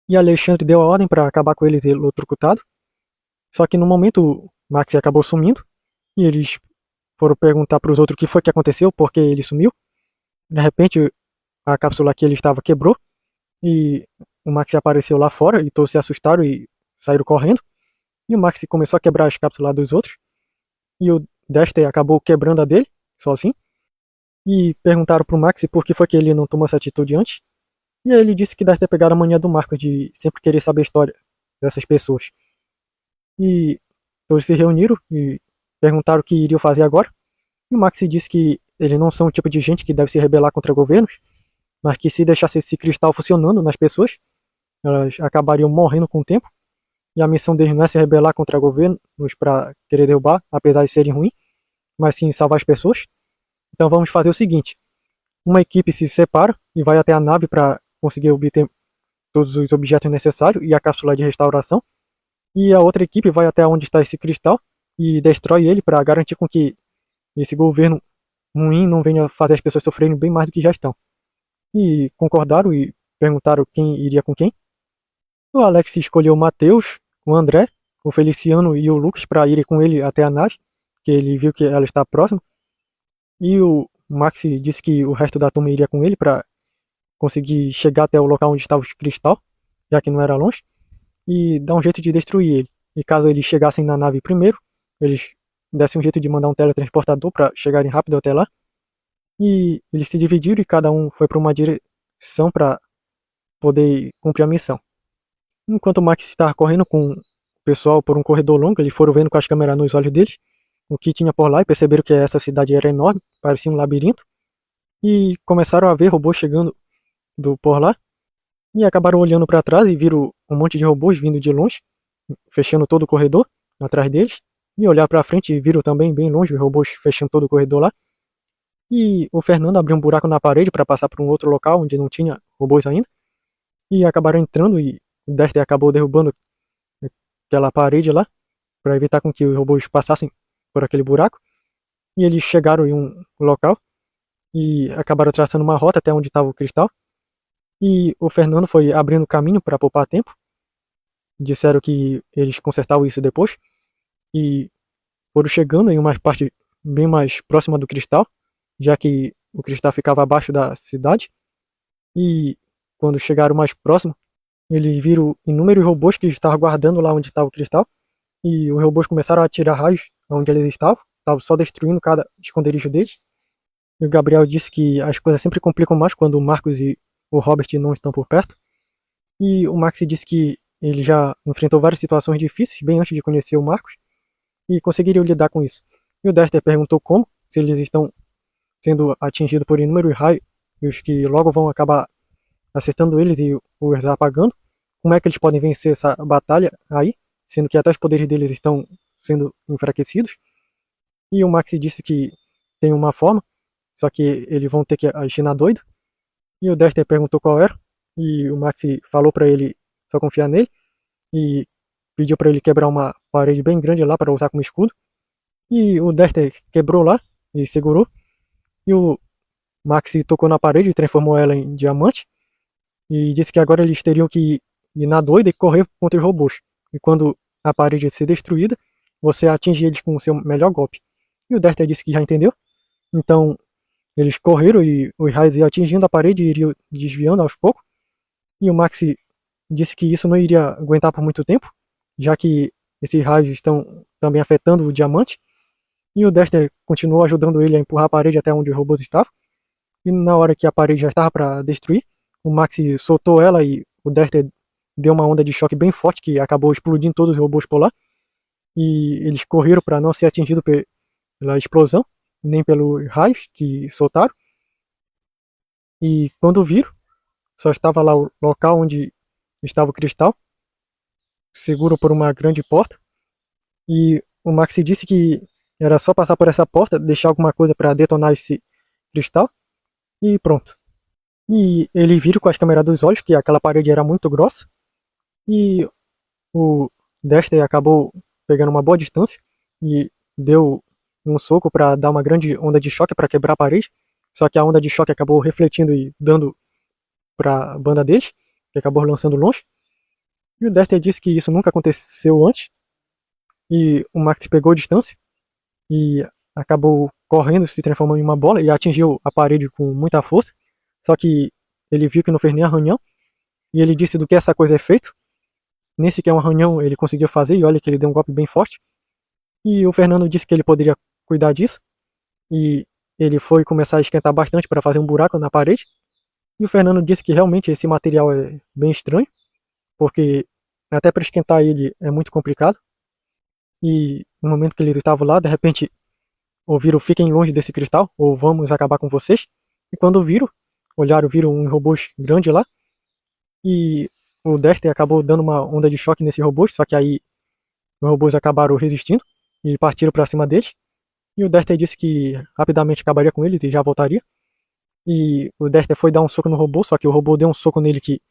E Alexandre deu a ordem para acabar com eles eletrocutado. Só que no momento o Max acabou sumindo e eles foram perguntar para os outros o que foi que aconteceu, por que ele sumiu. De repente a cápsula que ele estava quebrou e o Max apareceu lá fora e todos se assustaram e saíram correndo. E o Max começou a quebrar as cápsulas dos outros e o Dexter acabou quebrando a dele, sozinho. E perguntaram pro Max por que foi que ele não tomou essa atitude antes. E aí ele disse que deve ter pegado a mania do Marcos de sempre querer saber a história dessas pessoas. E todos se reuniram e perguntaram o que iriam fazer agora. E o Max disse que eles não são o tipo de gente que deve se rebelar contra governos, mas que se deixasse esse cristal funcionando nas pessoas, elas acabariam morrendo com o tempo. E a missão deles não é se rebelar contra governos para querer derrubar, apesar de serem ruins, mas sim salvar as pessoas. Então vamos fazer o seguinte: uma equipe se separa e vai até a nave para conseguir obter todos os objetos necessários e a cápsula de restauração, e a outra equipe vai até onde está esse cristal e destrói ele para garantir com que esse governo ruim não venha fazer as pessoas sofrerem bem mais do que já estão. E concordaram e perguntaram quem iria com quem. O Alex escolheu o Matheus, o André, o Feliciano e o Lucas para irem com ele até a nave, que ele viu que ela está próxima. E o Max disse que o resto da turma iria com ele para conseguir chegar até o local onde estava o cristal, já que não era longe, e dar um jeito de destruir ele. E caso eles chegassem na nave primeiro, eles dessem um jeito de mandar um teletransportador para chegarem rápido até lá. E eles se dividiram e cada um foi para uma direção para poder cumprir a missão. Enquanto o Max estava correndo com o pessoal por um corredor longo, eles foram vendo com as câmeras nos olhos deles o que tinha por lá e perceberam que essa cidade era enorme, parecia um labirinto. E começaram a ver robôs chegando do por lá. E acabaram olhando para trás e viram um monte de robôs vindo de longe, fechando todo o corredor atrás deles. E olhar para frente e viram também bem longe os robôs fechando todo o corredor lá. E o Fernando abriu um buraco na parede para passar para um outro local onde não tinha robôs ainda. E acabaram entrando e o Dexter acabou derrubando aquela parede lá para evitar com que os robôs passassem por aquele buraco. E eles chegaram em um local e acabaram traçando uma rota até onde estava o cristal. E o Fernando foi abrindo caminho para poupar tempo. Disseram que eles consertavam isso depois. E foram chegando em uma parte bem mais próxima do cristal, já que o cristal ficava abaixo da cidade. E quando chegaram mais próximo, eles viram inúmeros robôs que estavam guardando lá onde estava o cristal. E os robôs começaram a atirar raios onde eles estavam. Estavam só destruindo cada esconderijo deles. E o Gabriel disse que as coisas sempre complicam mais quando o Marcos e o Robert não estão por perto. E o Max disse que ele já enfrentou várias situações difíceis bem antes de conhecer o Marcos e conseguiriam lidar com isso. E o Dexter perguntou como, se eles estão sendo atingidos por inúmeros raios que logo vão acabar acertando eles e os apagando. Como é que eles podem vencer essa batalha aí, sendo que até os poderes deles estão sendo enfraquecidos? E o Max disse que tem uma forma, só que eles vão ter que agir na doida. E o Dexter perguntou qual era, e o Max falou para ele só confiar nele, e pediu para ele quebrar uma parede bem grande lá para usar como escudo. E o Dexter quebrou lá e segurou, e o Max tocou na parede e transformou ela em diamante, e disse que agora eles teriam que ir na doida e correr contra os robôs. E quando a parede ser destruída, você atinge eles com o seu melhor golpe. E o Dexter disse que já entendeu, então eles correram e os raios iam atingindo a parede e iriam desviando aos poucos. E o Max disse que isso não iria aguentar por muito tempo, já que esses raios estão também afetando o diamante. E o Dexter continuou ajudando ele a empurrar a parede até onde os robôs estavam. E na hora que a parede já estava para destruir, o Max soltou ela e o Dexter deu uma onda de choque bem forte que acabou explodindo todos os robôs por lá. E eles correram para não ser atingidos pela explosão, nem pelos raios que soltaram. E quando viram, só estava lá o local onde estava o cristal, seguro por uma grande porta. E o Max disse que era só passar por essa porta, deixar alguma coisa para detonar esse cristal e pronto. E ele viram com as câmeras dos olhos que aquela parede era muito grossa e o Dexter acabou pegando uma boa distância e deu um soco para dar uma grande onda de choque para quebrar a parede. Só que a onda de choque acabou refletindo e dando para a banda deles, que acabou lançando longe. E o Dexter disse que isso nunca aconteceu antes. E o Max pegou distância e acabou correndo, se transformando em uma bola e atingiu a parede com muita força. Só que ele viu que não fez nem arranhão. E ele disse do que essa coisa é feito. Nem sequer um arranhão ele conseguiu fazer. E olha que ele deu um golpe bem forte. E o Fernando disse que ele poderia cuidar disso. E ele foi começar a esquentar bastante para fazer um buraco na parede. E o Fernando disse que realmente esse material é bem estranho, porque até para esquentar ele é muito complicado. E no momento que eles estavam lá, de repente ouviram fiquem longe desse cristal, ou vamos acabar com vocês. E quando viram um robô grande lá. E o Dexter acabou dando uma onda de choque nesse robô, só que aí os robôs acabaram resistindo e partiram para cima deles. E o Dexter disse que rapidamente acabaria com eles e já voltaria. E o Dexter foi dar um soco no robô, só que o robô deu um soco nele que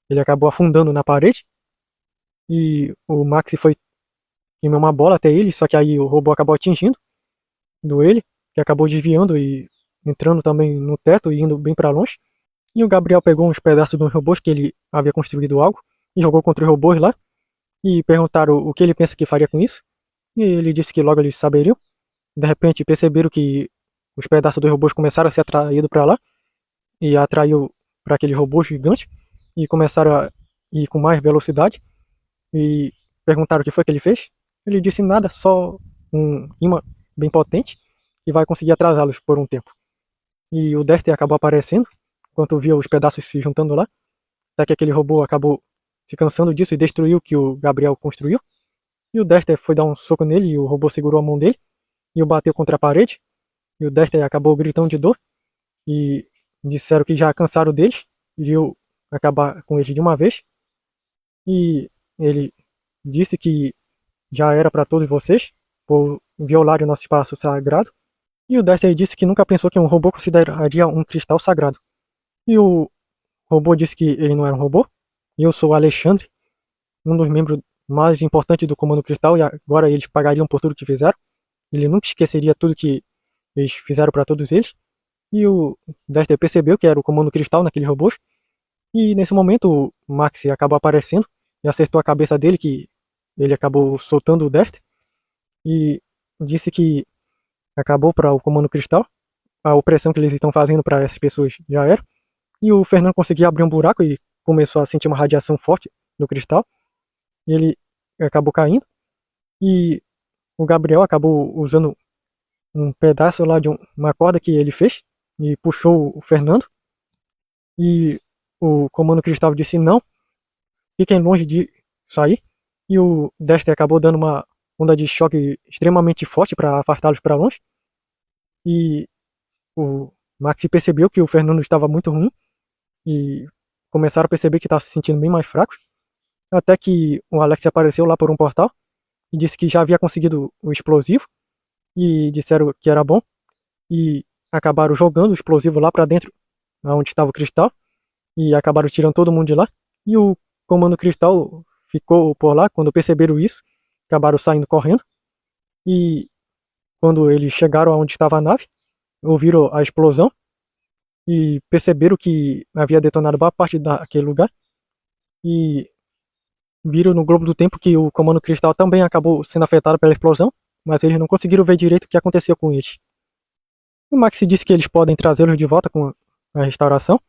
ele acabou afundando na parede. E o Max foi queimar uma bola até ele, só que aí o robô acabou atingindo do ele, que acabou desviando e entrando também no teto e indo bem para longe. E o Gabriel pegou uns pedaços dos robôs que ele havia construído algo e jogou contra os robôs lá. E perguntaram o que ele pensa que faria com isso. E ele disse que logo eles saberiam. De repente perceberam que os pedaços dos robôs começaram a ser atraídos para lá e atraiu para aquele robô gigante e começaram a ir com mais velocidade e perguntaram o que foi que ele fez. Ele disse nada, só um imã bem potente que vai conseguir atrasá-los por um tempo. E o Dexter acabou aparecendo enquanto via os pedaços se juntando lá, até que aquele robô acabou se cansando disso e destruiu o que o Gabriel construiu. E o Dexter foi dar um soco nele e o robô segurou a mão dele e o bateu contra a parede. E o Dexter acabou gritando de dor e disseram que já cansaram deles, iriam acabar com ele de uma vez. E ele disse que já era para todos vocês, por violar o nosso espaço sagrado. E o Dexter disse que nunca pensou que um robô consideraria um cristal sagrado. E o robô disse que ele não era um robô. E eu sou o Alexandre, um dos membros mais importantes do Comando Cristal, e agora eles pagariam por tudo que fizeram. Ele nunca esqueceria tudo que eles fizeram para todos eles. E o Dexter percebeu que era o Comando Cristal naquele robô. E nesse momento o Max acabou aparecendo e acertou a cabeça dele, que ele acabou soltando o Dexter. E disse que acabou para o Comando Cristal. A opressão que eles estão fazendo para essas pessoas já era. E o Fernando conseguiu abrir um buraco e começou a sentir uma radiação forte no cristal. E ele acabou caindo. E o Gabriel acabou usando um pedaço lá de uma corda que ele fez e puxou o Fernando. E o Comando Cristal disse não, fiquem longe de sair. E o Dexter acabou dando uma onda de choque extremamente forte para afastá-los para longe. E o Max percebeu que o Fernando estava muito ruim e começaram a perceber que estava se sentindo bem mais fraco. Até que o Alex apareceu lá por um portal e disse que já havia conseguido o explosivo e disseram que era bom e acabaram jogando o explosivo lá para dentro, onde estava o cristal, e acabaram tirando todo mundo de lá. E o Comando Cristal ficou por lá. Quando perceberam isso, acabaram saindo correndo. E quando eles chegaram aonde estava a nave, ouviram a explosão e perceberam que havia detonado boa parte daquele lugar. E viram no globo do tempo que o Comando Cristal também acabou sendo afetado pela explosão, mas eles não conseguiram ver direito o que aconteceu com eles. O Max disse que eles podem trazê-los de volta com a restauração,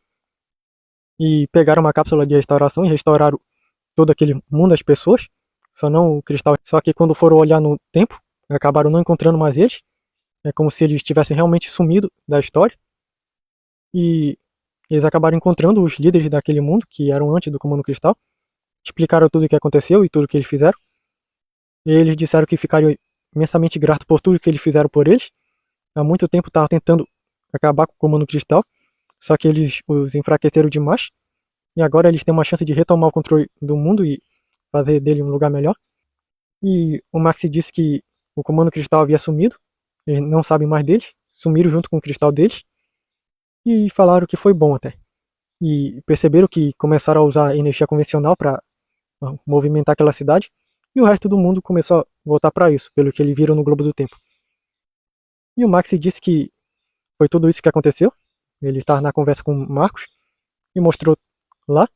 e pegaram uma cápsula de restauração e restauraram todo aquele mundo das pessoas, só não o cristal. Só que quando foram olhar no tempo, acabaram não encontrando mais eles. É como se eles tivessem realmente sumido da história. E eles acabaram encontrando os líderes daquele mundo, que eram antes do Comando Cristal. Explicaram tudo o que aconteceu e tudo o que eles fizeram. E eles disseram que ficariam imensamente gratos por tudo que eles fizeram por eles. Há muito tempo estavam tentando acabar com o Comando Cristal, só que eles os enfraqueceram demais. E agora eles têm uma chance de retomar o controle do mundo e fazer dele um lugar melhor. E o Max disse que o Comando Cristal havia sumido, eles não sabem mais deles, sumiram junto com o cristal deles. E falaram que foi bom até. E perceberam que começaram a usar energia convencional para movimentar aquela cidade. E o resto do mundo começou a voltar para isso, pelo que eles viram no Globo do Tempo. E o Max disse que foi tudo isso que aconteceu. Ele estava na conversa com o Marcos e mostrou lá